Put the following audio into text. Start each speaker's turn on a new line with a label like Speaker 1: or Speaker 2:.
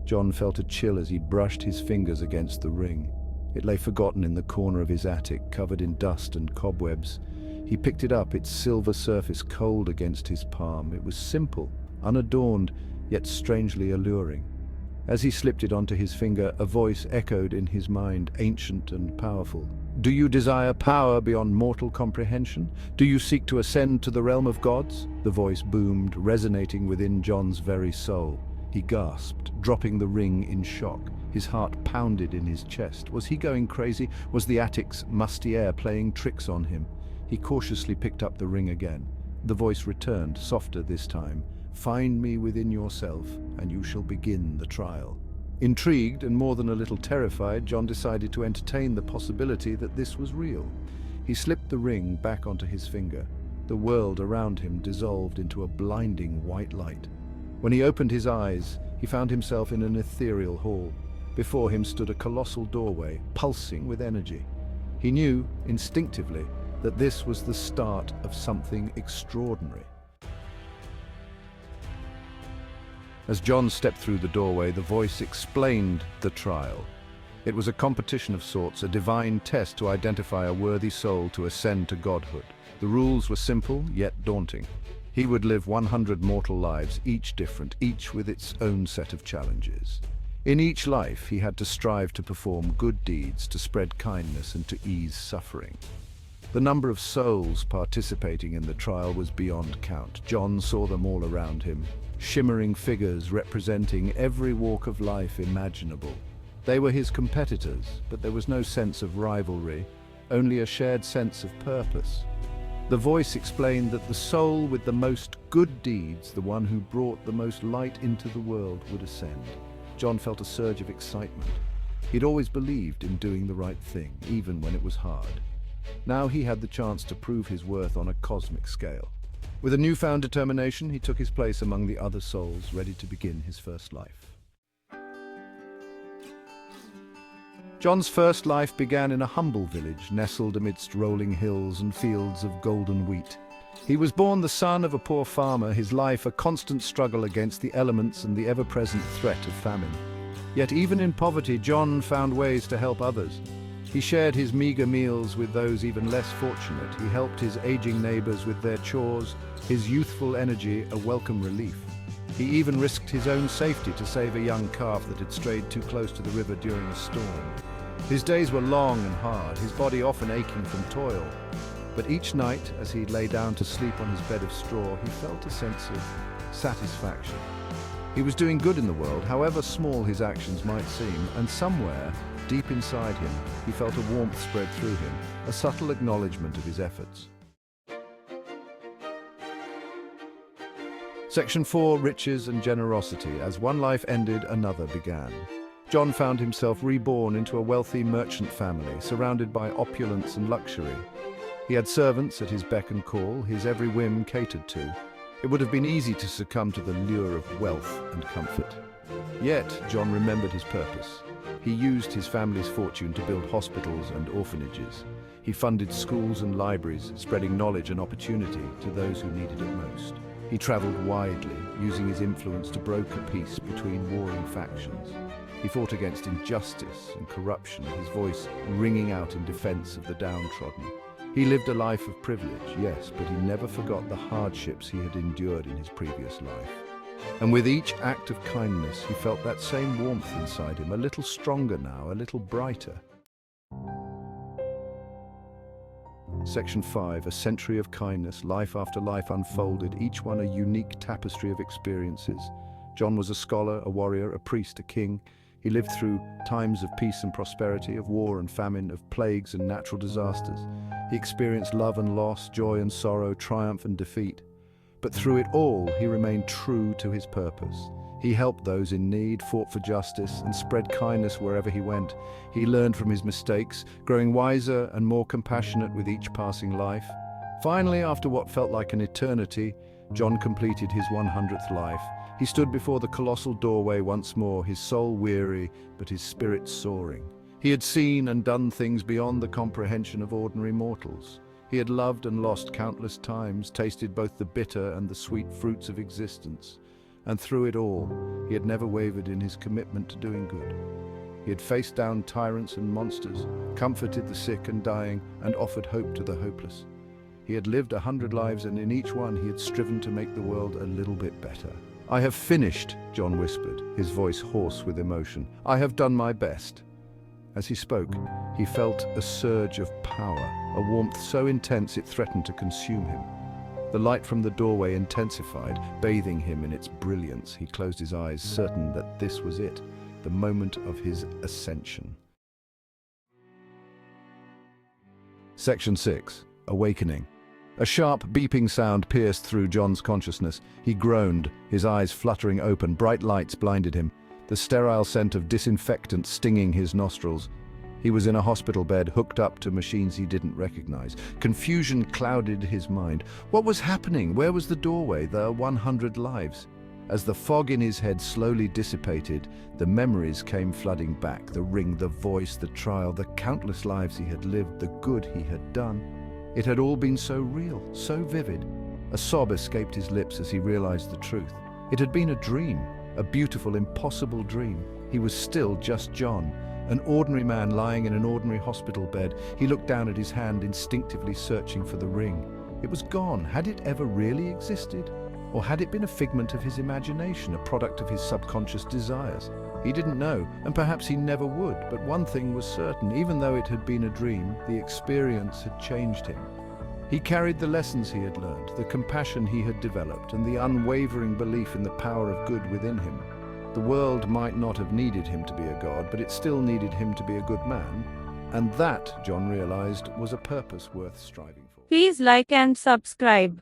Speaker 1: John felt a chill as he brushed his fingers against the ring. It lay forgotten in the corner of his attic, covered in dust and cobwebs. He picked it up, its silver surface cold against his palm. It was simple, unadorned, yet strangely alluring. As he slipped it onto his finger, a voice echoed in his mind, ancient and powerful. "Do you desire power beyond mortal comprehension? Do you seek to ascend to the realm of gods?" The voice boomed, resonating within John's very soul. He gasped, dropping the ring in shock. His heart pounded in his chest. Was he going crazy? Was the attic's musty air playing tricks on him? He cautiously picked up the ring again. The voice returned, softer this time. "Find me within yourself, and you shall begin the trial." Intrigued and more than a little terrified, John decided to entertain the possibility that this was real. He slipped the ring back onto his finger. The world around him dissolved into a blinding white light. When he opened his eyes, he found himself in an ethereal hall. Before him stood a colossal doorway, pulsing with energy. He knew, instinctively, that this was the start of something extraordinary. As John stepped through the doorway, the voice explained the trial. It was a competition of sorts, a divine test to identify a worthy soul to ascend to godhood. The rules were simple, yet daunting. He would live 100 mortal lives, each different, each with its own set of challenges. In each life, he had to strive to perform good deeds, to spread kindness, and to ease suffering. The number of souls participating in the trial was beyond count. John saw them all around him, shimmering figures representing every walk of life imaginable. They were his competitors, but there was no sense of rivalry, only a shared sense of purpose. The voice explained that the soul with the most good deeds, the one who brought the most light into the world, would ascend. John felt a surge of excitement. He'd always believed in doing the right thing, even when it was hard. Now he had the chance to prove his worth on a cosmic scale. With a newfound determination, he took his place among the other souls, ready to begin his first life. John's first life began in a humble village, nestled amidst rolling hills and fields of golden wheat. He was born the son of a poor farmer, his life a constant struggle against the elements and the ever-present threat of famine. Yet even in poverty, John found ways to help others. He shared his meager meals with those even less fortunate. He helped his aging neighbors with their chores, his youthful energy a welcome relief. He even risked his own safety to save a young calf that had strayed too close to the river during a storm. His days were long and hard, his body often aching from toil. But each night, as he lay down to sleep on his bed of straw, he felt a sense of satisfaction. He was doing good in the world, however small his actions might seem, and somewhere, deep inside him, he felt a warmth spread through him, a subtle acknowledgement of his efforts. Section 4, Riches and Generosity. As one life ended, another began. John found himself reborn into a wealthy merchant family, surrounded by opulence and luxury. He had servants at his beck and call, his every whim catered to. It would have been easy to succumb to the lure of wealth and comfort. Yet, John remembered his purpose. He used his family's fortune to build hospitals and orphanages. He funded schools and libraries, spreading knowledge and opportunity to those who needed it most. He traveled widely, using his influence to broker peace between warring factions. He fought against injustice and corruption, his voice ringing out in defense of the downtrodden. He lived a life of privilege, yes, but he never forgot the hardships he had endured in his previous life. And with each act of kindness, he felt that same warmth inside him, a little stronger now, a little brighter. Section 5, a century of kindness, life after life unfolded, each one a unique tapestry of experiences. John was a scholar, a warrior, a priest, a king. He lived through times of peace and prosperity, of war and famine, of plagues and natural disasters. He experienced love and loss, joy and sorrow, triumph and defeat. But through it all, he remained true to his purpose. He helped those in need, fought for justice, and spread kindness wherever he went. He learned from his mistakes, growing wiser and more compassionate with each passing life. Finally, after what felt like an eternity, John completed his 100th life. He stood before the colossal doorway once more, his soul weary, but his spirit soaring. He had seen and done things beyond the comprehension of ordinary mortals. He had loved and lost countless times, tasted both the bitter and the sweet fruits of existence. And through it all, he had never wavered in his commitment to doing good. He had faced down tyrants and monsters, comforted the sick and dying, and offered hope to the hopeless. He had lived 100 lives, and in each one he had striven to make the world a little bit better. "I have finished," John whispered, his voice hoarse with emotion. "I have done my best." As he spoke, he felt a surge of power, a warmth so intense it threatened to consume him. The light from the doorway intensified, bathing him in its brilliance. He closed his eyes, certain that this was it, the moment of his ascension. Section 6. Awakening. A sharp, beeping sound pierced through John's consciousness. He groaned, his eyes fluttering open. Bright lights blinded him, the sterile scent of disinfectant stinging his nostrils. He was in a hospital bed, hooked up to machines he didn't recognize. Confusion clouded his mind. What was happening? Where was the doorway? The 100 lives? As the fog in his head slowly dissipated, the memories came flooding back. The ring, the voice, the trial, the countless lives he had lived, the good he had done. It had all been so real, so vivid. A sob escaped his lips as he realized the truth. It had been a dream, a beautiful, impossible dream. He was still just John, an ordinary man lying in an ordinary hospital bed. He looked down at his hand, instinctively searching for the ring. It was gone. Had it ever really existed? Or had it been a figment of his imagination, a product of his subconscious desires? He didn't know, and perhaps he never would, but one thing was certain: even though it had been a dream, the experience had changed him. He carried the lessons he had learned, the compassion he had developed, and the unwavering belief in the power of good within him. The world might not have needed him to be a god, but it still needed him to be a good man, and that, John realized, was a purpose worth striving for.
Speaker 2: Please like and subscribe.